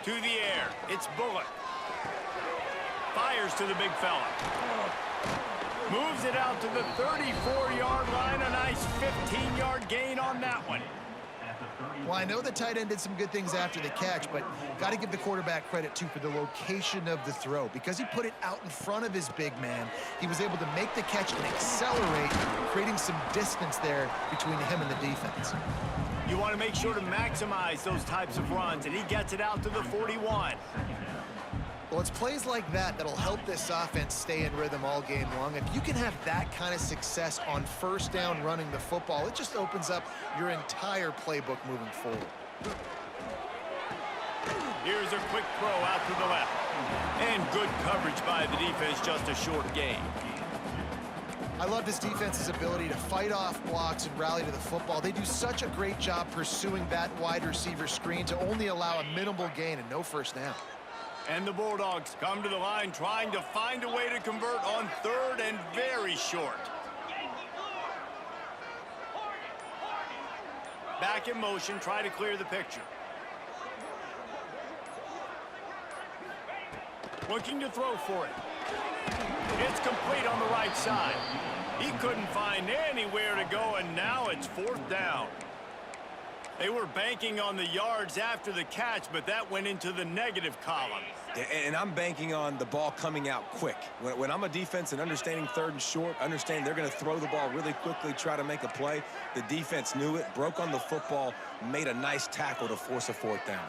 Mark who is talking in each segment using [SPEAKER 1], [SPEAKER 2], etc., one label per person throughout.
[SPEAKER 1] To the air, it's Bullock. Fires to the big fella. Moves it out to the 34-yard line. A nice 15-yard gain on that one.
[SPEAKER 2] Well, I know the tight end did some good things after the catch, but got to give the quarterback credit, too, for the location of the throw. Because he put it out in front of his big man, he was able to make the catch and accelerate, creating some distance there between him and the defense.
[SPEAKER 1] You want to make sure to maximize those types of runs, and he gets it out to the 41.
[SPEAKER 2] Well, it's plays like that that'll help this offense stay in rhythm all game long. If you can have that kind of success on first down running the football, it just opens up your entire playbook moving forward.
[SPEAKER 1] Here's a quick throw out to the left. And good coverage by the defense, just a short gain.
[SPEAKER 2] I love this defense's ability to fight off blocks and rally to the football. They do such a great job pursuing that wide receiver screen to only allow a minimal gain and no first down.
[SPEAKER 1] And the Bulldogs come to the line trying to find a way to convert on third and very short. Back in motion, try to clear the picture. Looking to throw for it. It's complete on the right side. He couldn't find anywhere to go, and now it's fourth down. They were banking on the yards after the catch, but that went into the negative column.
[SPEAKER 3] And I'm banking on the ball coming out quick. When I'm a defense and understanding third and short, understanding they're going to throw the ball really quickly, try to make a play, the defense knew it, broke on the football, made a nice tackle to force a fourth down.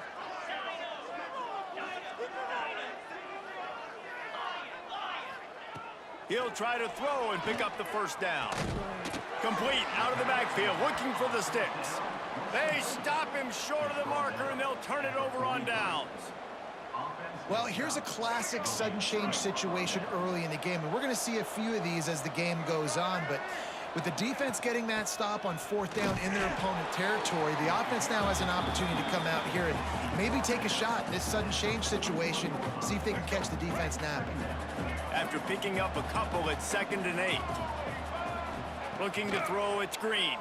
[SPEAKER 1] He'll try to throw and pick up the first down. Complete out of the backfield, looking for the sticks. They stop him short of the marker, and they'll turn it over on downs.
[SPEAKER 2] Well, here's a classic sudden change situation early in the game, and we're going to see a few of these as the game goes on, but with the defense getting that stop on fourth down in their opponent territory, the offense now has an opportunity to come out here and maybe take a shot in this sudden change situation, see if they can catch the defense napping.
[SPEAKER 1] After picking up a couple at 2nd and 8. Looking to throw, it's Green.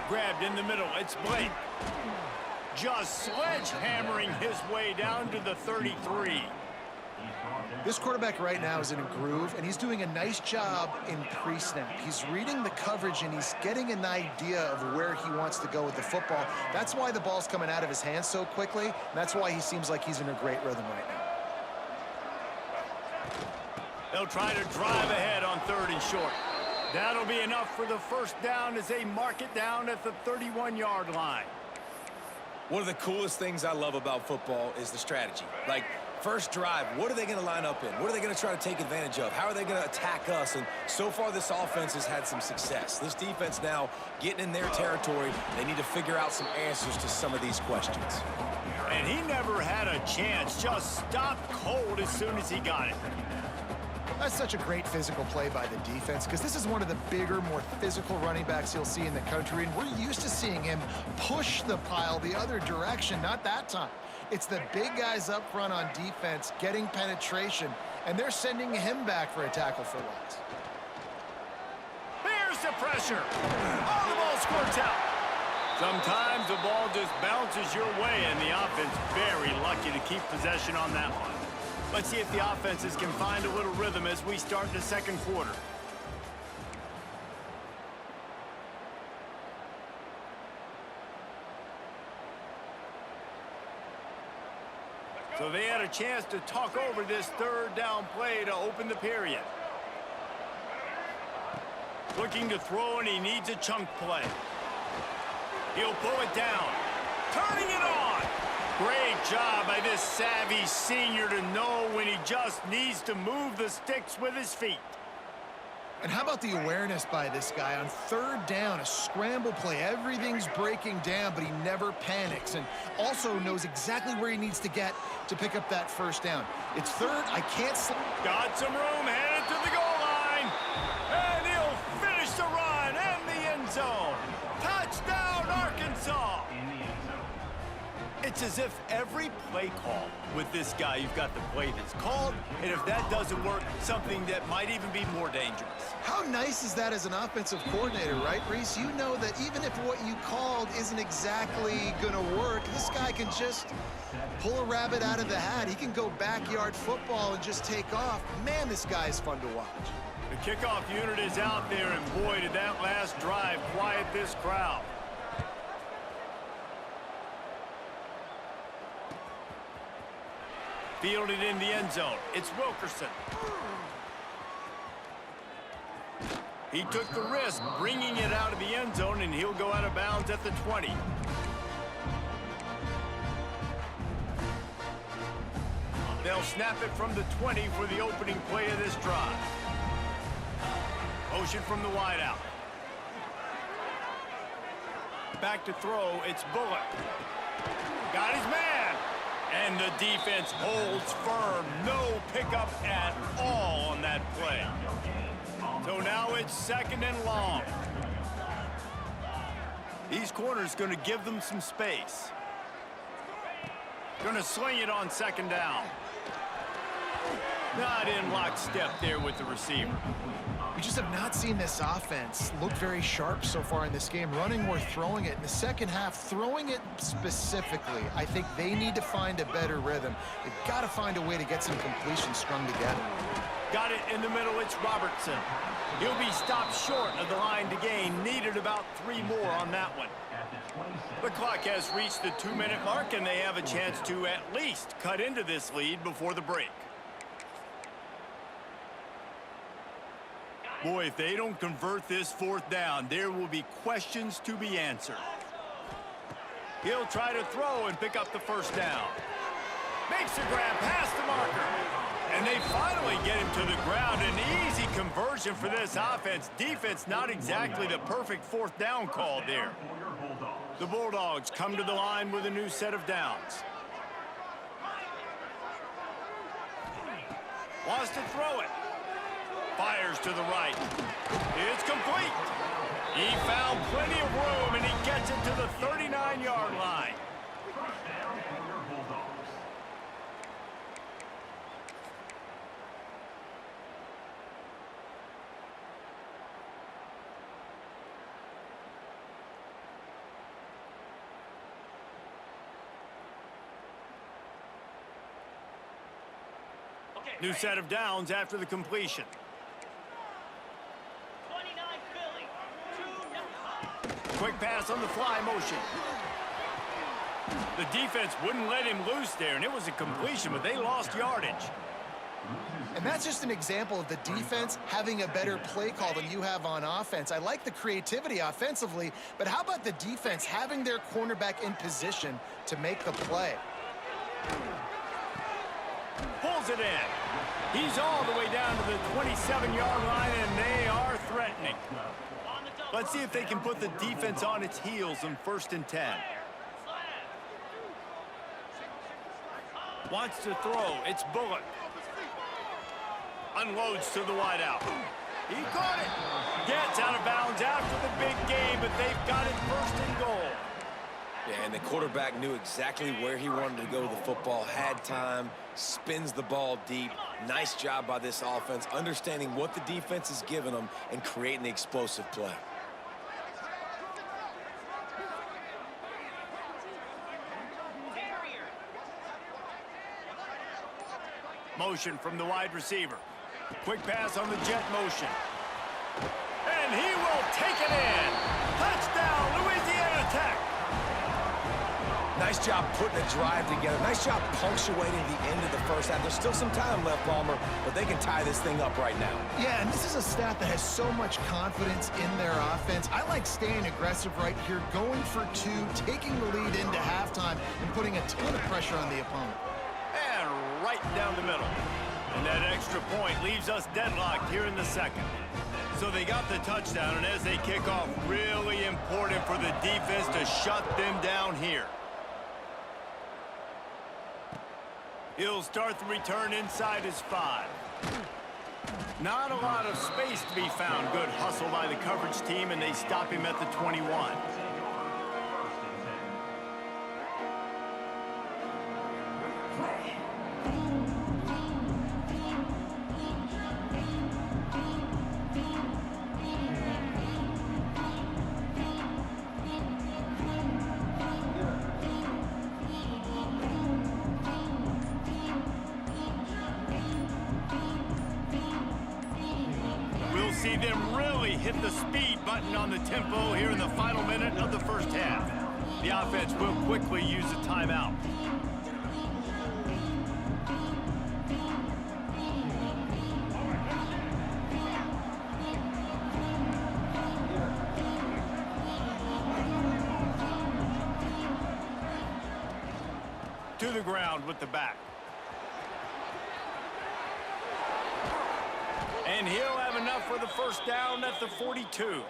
[SPEAKER 1] Grabbed in the middle, it's Blake. Just sledgehammering his way down to the 33.
[SPEAKER 2] This quarterback right now is in a groove, and he's doing a nice job in pre-snap. He's reading the coverage, and he's getting an idea of where he wants to go with the football. That's why the ball's coming out of his hands so quickly, and that's why he seems like he's in a great rhythm right now.
[SPEAKER 1] They'll try to drive ahead on 3rd and short. That'll be enough for the first down as they mark it down at the 31-yard line.
[SPEAKER 3] One of the coolest things I love about football is the strategy. Like, first drive, what are they going to line up in? What are they going to try to take advantage of? How are they going to attack us? And so far, this offense has had some success. This defense now getting in their territory. They need to figure out some answers to some of these questions.
[SPEAKER 1] And he never had a chance. Just stopped cold as soon as he got it.
[SPEAKER 2] That's such a great physical play by the defense because this is one of the bigger, more physical running backs you'll see in the country, and we're used to seeing him push the pile the other direction. Not that time. It's the big guys up front on defense getting penetration, and they're sending him back for a tackle for loss.
[SPEAKER 1] Here's the pressure. Oh, the ball squirts out. Sometimes the ball just bounces your way, and the offense very lucky to keep possession on that one. Let's see if the offenses can find a little rhythm as we start the second quarter. So they had a chance to talk over this 3rd down play to open the period. Looking to throw, and he needs a chunk play. He'll pull it down. Turning it on. Great job by this savvy senior to know when he just needs to move the sticks with his feet.
[SPEAKER 2] And how about the awareness by this guy on 3rd down, a scramble play. Everything's breaking down, but he never panics and also knows exactly where he needs to get to pick up that first down. It's 3rd. I can't slip.
[SPEAKER 1] Got some room, headed to the goal line. And he'll finish the run and the end zone. Touchdown, Arkansas. It's as if every play call with this guy, you've got the play that's called, and if that doesn't work, something that might even be more dangerous.
[SPEAKER 2] How nice is that as an offensive coordinator, right, Reese? You know that even if what you called isn't exactly going to work, this guy can just pull a rabbit out of the hat. He can go backyard football and just take off. Man, this guy is fun to watch.
[SPEAKER 1] The kickoff unit is out there, and boy, did that last drive quiet this crowd. Fielded in the end zone. It's Wilkerson. He took the risk, bringing it out of the end zone, and he'll go out of bounds at the 20. They'll snap it from the 20 for the opening play of this drive. Motion from the wideout. Back to throw, it's Bullock. Got his man. And the defense holds firm. No pickup at all on that play. So now it's second and long. These corners going to give them some space. Going to sling it on second down. Not in lockstep there with the receiver.
[SPEAKER 2] We just have not seen this offense look very sharp so far in this game, running or throwing it. In the second half, throwing it specifically, I think they need to find a better rhythm. They've got to find a way to get some completion strung together.
[SPEAKER 1] Got it in the middle, it's Robertson. He'll be stopped short of the line to gain. Needed about 3 more on that one. The clock has reached the 2-minute mark, and they have a chance to at least cut into this lead before the break. Boy, if they don't convert this 4th down, there will be questions to be answered. He'll try to throw and pick up the 1st down. Makes the grab past the marker. And they finally get him to the ground. An easy conversion for this offense. Defense not exactly the perfect 4th down call there. The Bulldogs come to the line with a new set of downs. Wants to throw it. Fires to the right. It's complete. He found plenty of room, and he gets it to the 39-yard line. New set of downs after the completion. Quick pass on the fly motion. The defense wouldn't let him loose there, and it was a completion, but they lost yardage.
[SPEAKER 2] And that's just an example of the defense having a better play call than you have on offense. I like the creativity offensively, but how about the defense having their cornerback in position to make the play?
[SPEAKER 1] Pulls it in. He's all the way down to the 27-yard line, and they are threatening. Let's see if they can put the defense on its heels on 1st and 10. Wants to throw. It's Bullock. Unloads to the wideout. He caught it. Gets out of bounds after the big game, but they've got it 1st and goal.
[SPEAKER 3] Yeah, and the quarterback knew exactly where he wanted to go with the football, had time, spins the ball deep. Nice job by this offense, understanding what the defense is giving them and creating the explosive play.
[SPEAKER 1] Motion from the wide receiver. Quick pass on the jet motion. And he will take it in. Touchdown, Louisiana Tech.
[SPEAKER 3] Nice job putting a drive together. Nice job punctuating the end of the 1st half. There's still some time left, Palmer, but they can tie this thing up right now.
[SPEAKER 2] Yeah, and this is a staff that has so much confidence in their offense. I like staying aggressive right here, going for 2, taking the lead into halftime, and putting a ton of pressure on the opponent.
[SPEAKER 1] And right down the middle. And that extra point leaves us deadlocked here in the 2nd. So they got the touchdown, and as they kick off, really important for the defense to shut them down here. He'll start the return inside his 5. Not a lot of space to be found. Good hustle by the coverage team, and they stop him at the 21. them really hit the speed button on the tempo here in the final minute of the first half. The offense will quickly use a timeout. To the ground with the back. And he'll have enough for the first down at the 42.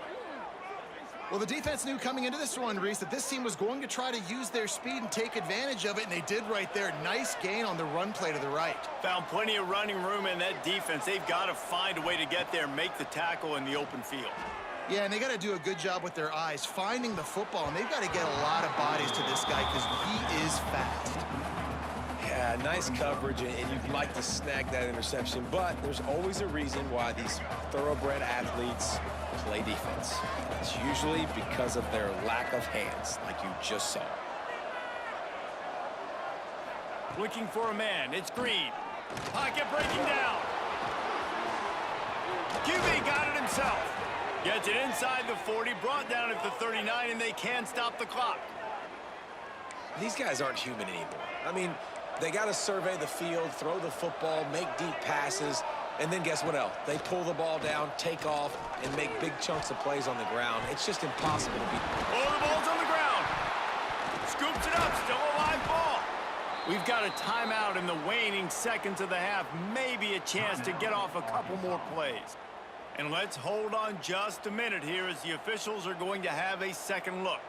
[SPEAKER 2] Well, the defense knew coming into this one, Reese, that this team was going to try to use their speed and take advantage of it, and they did right there. Nice gain on the run play to the right.
[SPEAKER 1] Found plenty of running room in that defense. They've got to find a way to get there, make the tackle in the open field.
[SPEAKER 2] Yeah, and they got to do a good job with their eyes, finding the football, and they've got to get a lot of bodies to this guy because he is fast.
[SPEAKER 3] Yeah, nice coverage, and you'd like to snag that interception, but there's always a reason why these thoroughbred athletes play defense. It's usually because of their lack of hands, like you just saw.
[SPEAKER 1] Looking for a man. It's Green. Pocket breaking down. QB got it himself. Gets it inside the 40, brought down at the 39, and they can stop the clock.
[SPEAKER 3] These guys aren't human anymore. I mean, they got to survey the field, throw the football, make deep passes, and then guess what else? They pull the ball down, take off, and make big chunks of plays on the ground. It's just impossible to beat.
[SPEAKER 1] Oh, the ball's on the ground. Scoops it up, still a live ball. We've got a timeout in the waning seconds of the half. Maybe a chance to get off a couple more plays. And let's hold on just a minute here as the officials are going to have a second look.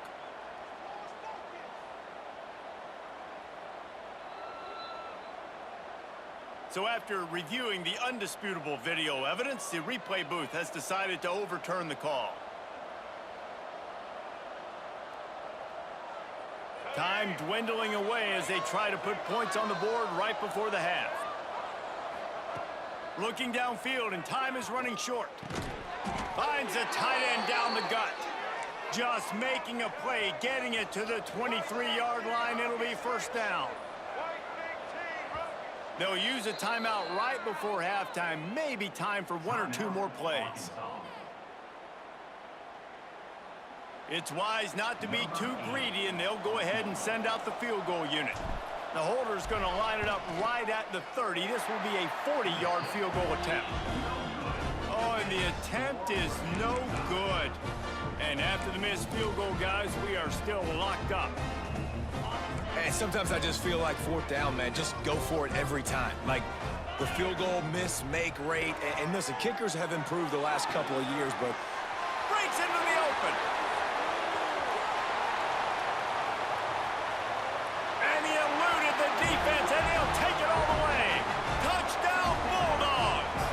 [SPEAKER 1] So after reviewing the undisputable video evidence, the replay booth has decided to overturn the call. Time dwindling away as they try to put points on the board right before the half. Looking downfield, and time is running short. Finds a tight end down the gut. Just making a play, getting it to the 23-yard line. It'll be first down. They'll use a timeout right before halftime. Maybe time for one or two more plays. It's wise not to be too greedy, and they'll go ahead and send out the field goal unit. The holder's going to line it up right at the 30. This will be a 40-yard field goal attempt. Oh, and the attempt is no good. And after the missed field goal, guys, we are still locked up.
[SPEAKER 3] And sometimes I just feel like fourth down, man. Just go for it every time. Like the field goal miss, make rate. And listen, kickers have improved the last couple of years, but
[SPEAKER 1] Breaks into the open. And he eluded the defense, and he'll take it all the way. Touchdown, Bulldogs.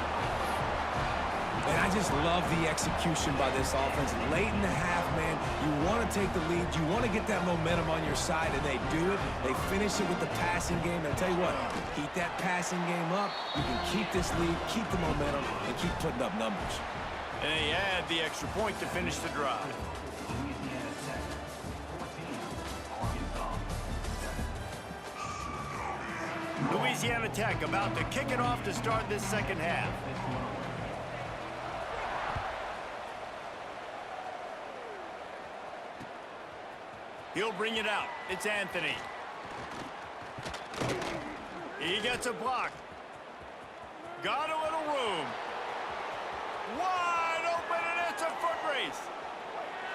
[SPEAKER 3] and I just love the execution by this offense. Late in the half, man, you want to take the lead. You want to get that momentum on your side, and they do it. They finish it with the passing game. And I'll tell you what, keep that passing game up. You can keep this lead, keep the momentum, and keep putting up numbers.
[SPEAKER 1] And they add the extra point to finish the drive. Louisiana Tech about to kick it off to start this second half. He'll bring it out. It's Anthony. He gets a block. Got a little room. Wide open, and it's a foot race.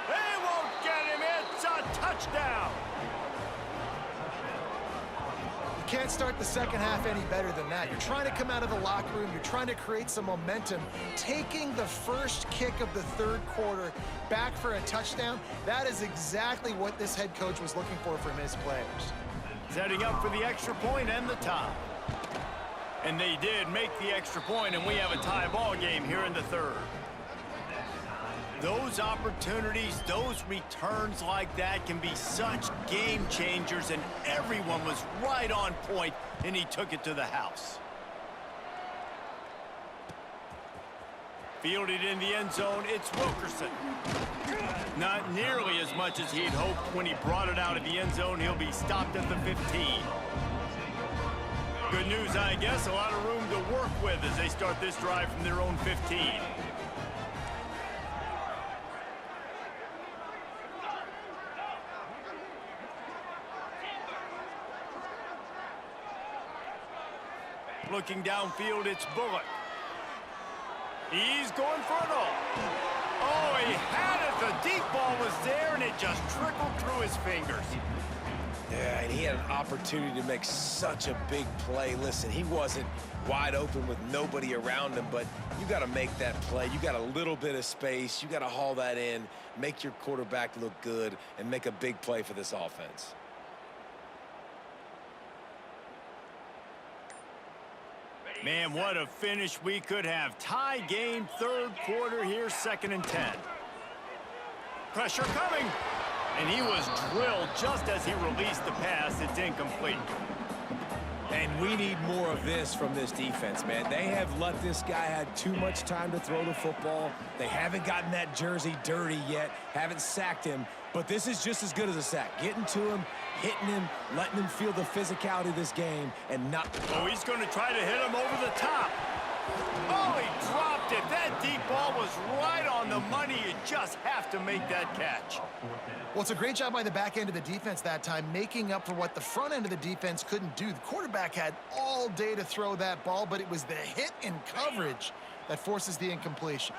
[SPEAKER 1] They won't get him. It's a touchdown.
[SPEAKER 2] You can't start the second half any better than that. You're trying to come out of the locker room. You're trying to create some momentum. Taking the first kick of the third quarter back for a touchdown, that is exactly what this head coach was looking for from his players.
[SPEAKER 1] Setting up for the extra point and the tie. And they did make the extra point, and we have a tie ball game here in the third. Those opportunities, those returns like that can be such game changers, and everyone was right on point, and he took it to the house. Fielded in the end zone, it's Wilkerson. Not nearly as much as he'd hoped when he brought it out of the end zone. He'll be stopped at the 15. Good news, I guess, a lot of room to work with as they start this drive from their own 15. Looking downfield, it's Bullock. He's going for it all. Oh, he had it. The deep ball was there, and it just trickled through his fingers.
[SPEAKER 3] Yeah, and he had an opportunity to make such a big play. Listen, he wasn't wide open with nobody around him, but you got to make that play. You got a little bit of space. You got to haul that in, make your quarterback look good, and make a big play for this offense.
[SPEAKER 1] Man, what a finish we could have. Tie game, third quarter here, 2nd and 10. Pressure coming. And he was drilled just as he released the pass. It's incomplete.
[SPEAKER 3] And we need more of this from this defense, man. They have let this guy have too much time to throw the football. They haven't gotten that jersey dirty yet, haven't sacked him. But this is just as good as a sack. Getting to him, hitting him, letting him feel the physicality of this game, and not...
[SPEAKER 1] Oh, he's going to try to hit him over the top. Oh, he dropped it. That deep ball was right on the money. You just have to make that catch.
[SPEAKER 2] Well, it's a great job by the back end of the defense that time, making up for what the front end of the defense couldn't do. The quarterback had all day to throw that ball, but it was the hit and coverage that forces the incompletion.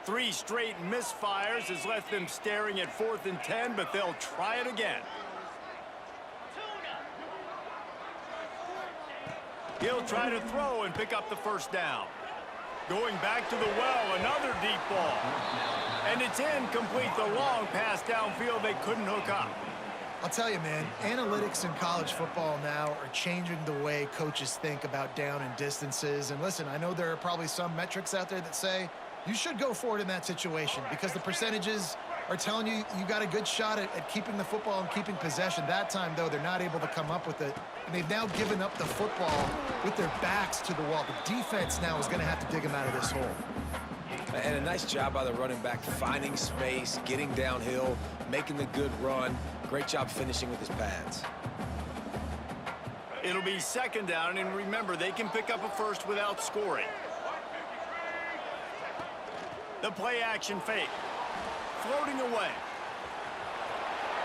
[SPEAKER 1] 3 straight misfires has left them staring at 4th and 10, but they'll try it again. He'll try to throw and pick up the first down. Going back to the well, another deep ball. And it's incomplete. The long pass downfield they couldn't hook up.
[SPEAKER 2] I'll tell you, man, analytics in college football now are changing the way coaches think about down and distances. And listen, I know there are probably some metrics out there that say you should go for it in that situation because the percentages are telling you you got a good shot at keeping the football and keeping possession. That time, though, they're not able to come up with it. And they've now given up the football with their backs to the wall. The defense now is going to have to dig them out of this hole.
[SPEAKER 3] And a nice job by the running back, finding space, getting downhill, making the good run. Great job finishing with his pads.
[SPEAKER 1] It'll be 2nd down, and remember, they can pick up a first without scoring. The play action fake. Floating away.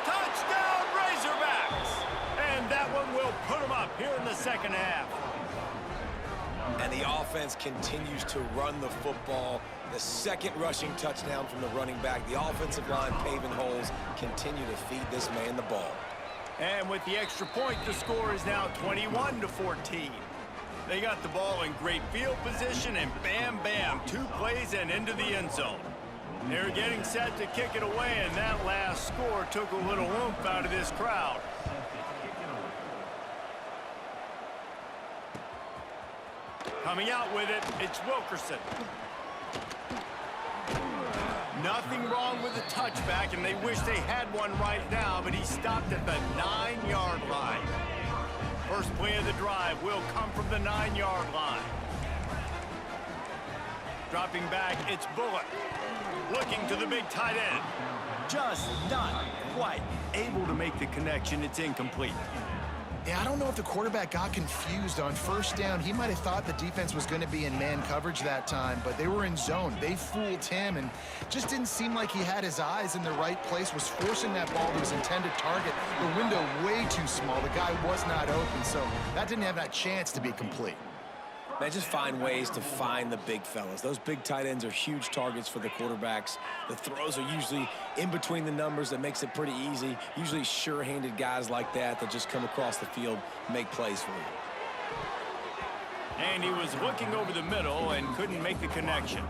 [SPEAKER 1] Touchdown, Razorbacks! And that one will put them up here in the 2nd half.
[SPEAKER 3] And the offense continues to run the football. The 2nd rushing touchdown from the running back. The offensive line paving holes, continue to feed this man the ball.
[SPEAKER 1] And with the extra point, the score is now 21-14. They got the ball in great field position, and bam, bam, 2 plays and into the end zone. They're getting set to kick it away, and that last score took a little oomph out of this crowd. Coming out with it, it's Wilkerson. Nothing wrong with the touchback, and they wish they had one right now, but he stopped at the 9-yard line. First play of the drive will come from the 9-yard line. Dropping back, it's Bullock. Looking to the big tight end. Just not quite able to make the connection. It's incomplete.
[SPEAKER 2] Yeah, I don't know if the quarterback got confused on 1st down. He might have thought the defense was going to be in man coverage that time, but they were in zone. They fooled him and just didn't seem like he had his eyes in the right place, was forcing that ball to his intended target. The window way too small. The guy was not open, so that didn't have that chance to be complete.
[SPEAKER 3] Man, just find ways to find the big fellas. Those big tight ends are huge targets for the quarterbacks. The throws are usually in between the numbers. That makes it pretty easy. Usually sure-handed guys like that just come across the field, make plays for you.
[SPEAKER 1] And he was looking over the middle and couldn't make the connection.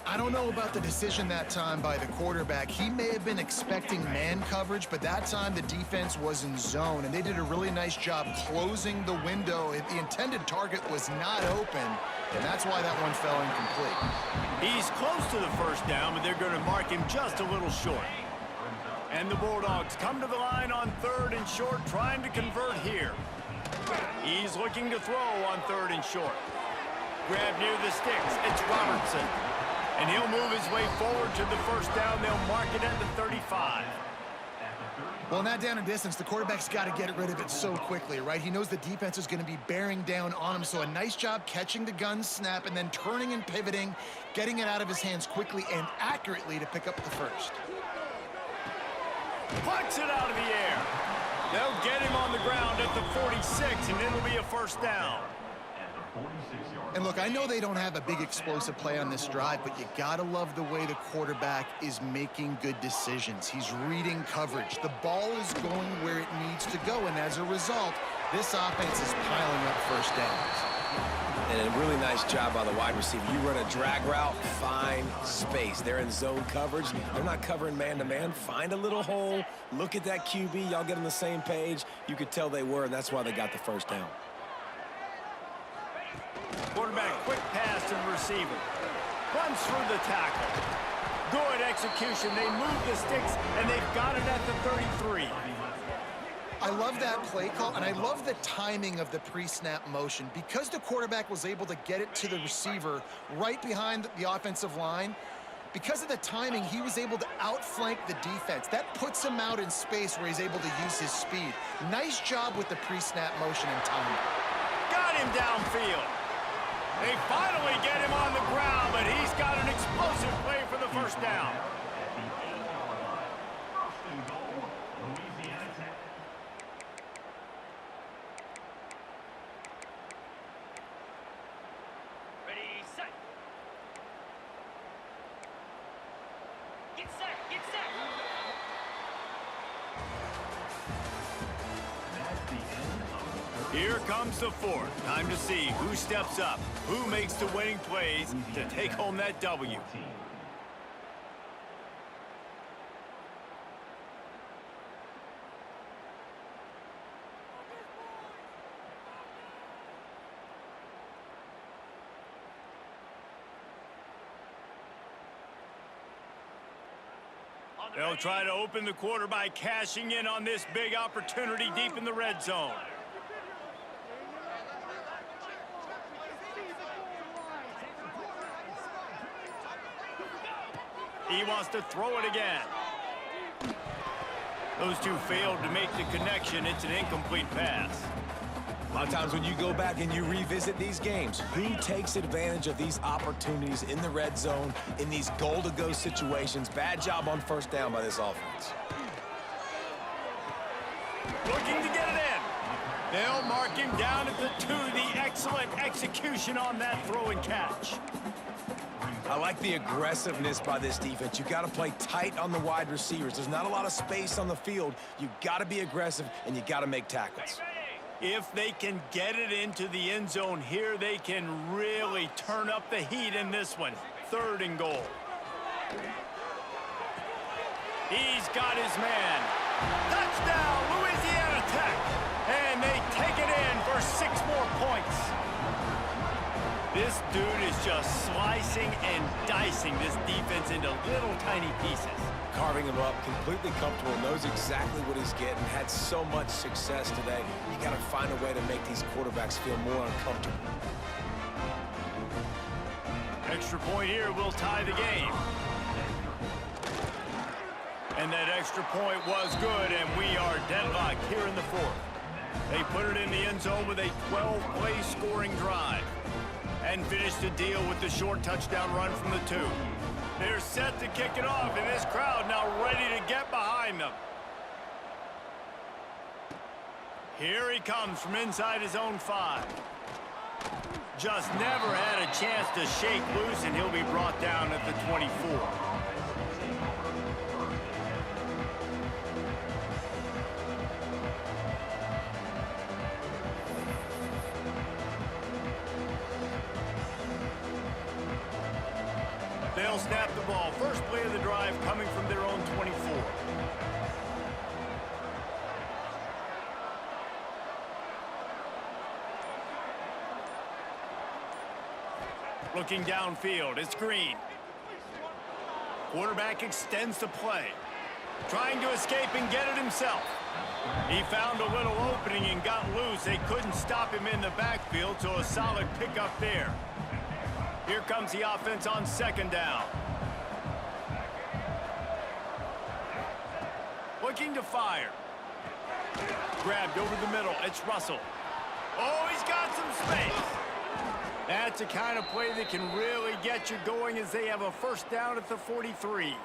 [SPEAKER 2] I don't know about the decision that time by the quarterback. He may have been expecting man coverage, but that time the defense was in zone, and they did a really nice job closing the window. The intended target was not open, and that's why that one fell incomplete.
[SPEAKER 1] He's close to the 1st down, but they're going to mark him just a little short. And the Bulldogs come to the line on 3rd and short, trying to convert here. He's looking to throw on 3rd and short. Grab near the sticks. It's Robertson. And he'll move his way forward to the 1st down. They'll mark it at the 35.
[SPEAKER 2] Well, in that down and distance, the quarterback's got to get rid of it so quickly, right? He knows the defense is going to be bearing down on him, so a nice job catching the gun snap and then turning and pivoting, getting it out of his hands quickly and accurately to pick up the 1st.
[SPEAKER 1] Plucks it out of the air. They'll get him on the ground at the 46, and it'll be a 1st down.
[SPEAKER 2] And look, I know they don't have a big explosive play on this drive, but you gotta love the way the quarterback is making good decisions. He's reading coverage. The ball is going where it needs to go, and as a result, this offense is piling up first downs.
[SPEAKER 3] And a really nice job by the wide receiver. You run a drag route, find space. They're in zone coverage. They're not covering man-to-man. Find a little hole. Look at that QB. Y'all get on the same page. You could tell they were, and that's why they got the first down.
[SPEAKER 1] Quarterback, quick pass to the receiver. Runs through the tackle. Good execution. They move the sticks, and they've got it at the 33.
[SPEAKER 2] I love that play call, and I love the timing of the pre-snap motion. Because the quarterback was able to get it to the receiver right behind the offensive line, because of the timing, he was able to outflank the defense. That puts him out in space where he's able to use his speed. Nice job with the pre-snap motion and timing.
[SPEAKER 1] Got him downfield. They finally get him on the ground, but he's got an explosive play for the first down.
[SPEAKER 4] Ready, set. Get set, get set.
[SPEAKER 1] Here comes the fourth. Time to see who steps up, who makes the winning plays to take home that W. They'll try to open the quarter by cashing in on this big opportunity deep in the red zone. He wants to throw it again. Those two failed to make the connection. It's an incomplete pass.
[SPEAKER 3] A lot of times when you go back and you revisit these games, who takes advantage of these opportunities in the red zone, in these goal-to-go situations? Bad job on first down by this offense.
[SPEAKER 1] Looking to get it in. They'll mark him down at the 2. The excellent execution on that throw and catch.
[SPEAKER 3] I like the aggressiveness by this defense. You got to play tight on the wide receivers. There's not a lot of space on the field. You got to be aggressive, and you got to make tackles.
[SPEAKER 1] If they can get it into the end zone here, they can really turn up the heat in this one. 3rd and goal. He's got his man. Touchdown, Louisiana Tech. And they take it in for 6 more points. This dude is just slicing and dicing this defense into little tiny pieces.
[SPEAKER 3] Carving him up, completely comfortable, knows exactly what he's getting, had so much success today. You got to find a way to make these quarterbacks feel more uncomfortable.
[SPEAKER 1] Extra point here will tie the game. And that extra point was good, and we are deadlocked here in the 4th. They put it in the end zone with a 12-play scoring drive and finish the deal with the short touchdown run from the 2. They're set to kick it off, and this crowd now ready to get behind them. Here he comes from inside his own 5. Just never had a chance to shake loose, and he'll be brought down at the 24. They'll snap the ball. First play of the drive coming from their own 24. Looking downfield, it's Green. Quarterback extends the play. Trying to escape and get it himself. He found a little opening and got loose. They couldn't stop him in the backfield, so a solid pickup there. Here comes the offense on 2nd down. Looking to fire. Grabbed over the middle. It's Russell. Oh, he's got some space. That's the kind of play that can really get you going as they have a first down at the 43.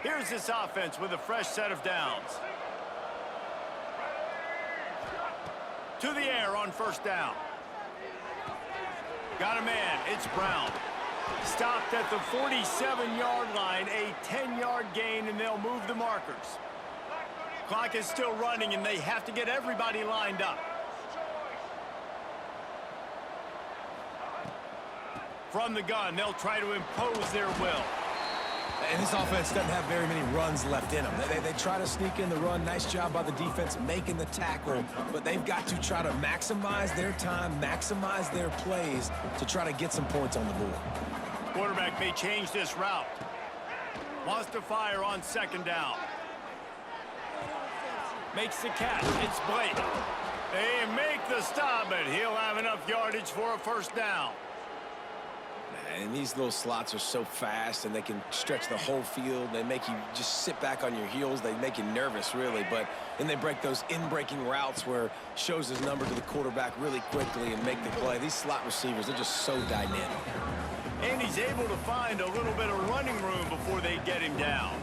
[SPEAKER 1] Here's this offense with a fresh set of downs. To the air on first down. Got a man. It's Brown. Stopped at the 47-yard line, a 10-yard gain, and they'll move the markers. Clock is still running, and they have to get everybody lined up. From the gun, they'll try to impose their will.
[SPEAKER 3] And this offense doesn't have very many runs left in them. They try to sneak in the run. Nice job by the defense making the tackle. But they've got to try to maximize their time, maximize their plays to try to get some points on the board.
[SPEAKER 1] Quarterback may change this route. Wants to fire on second down. Makes the catch. It's Blake. They make the stop, but he'll have enough yardage for a first down.
[SPEAKER 3] And these little slots are so fast, and they can stretch the whole field. They make you just sit back on your heels. They make you nervous, really. But then they break those in-breaking routes where shows his number to the quarterback really quickly and make the play. These slot receivers are just so dynamic.
[SPEAKER 1] And he's able to find a little bit of running room before they get him down.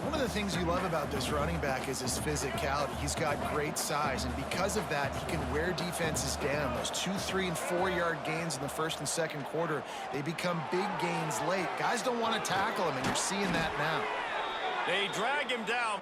[SPEAKER 2] One of the things you love about this running back is his physicality. He's got great size, and because of that, he can wear defenses down. Those 2-, 3-, and 4-yard gains in the first and second quarter, they become big gains late. Guys don't want to tackle him, and you're seeing that now.
[SPEAKER 1] They drag him down.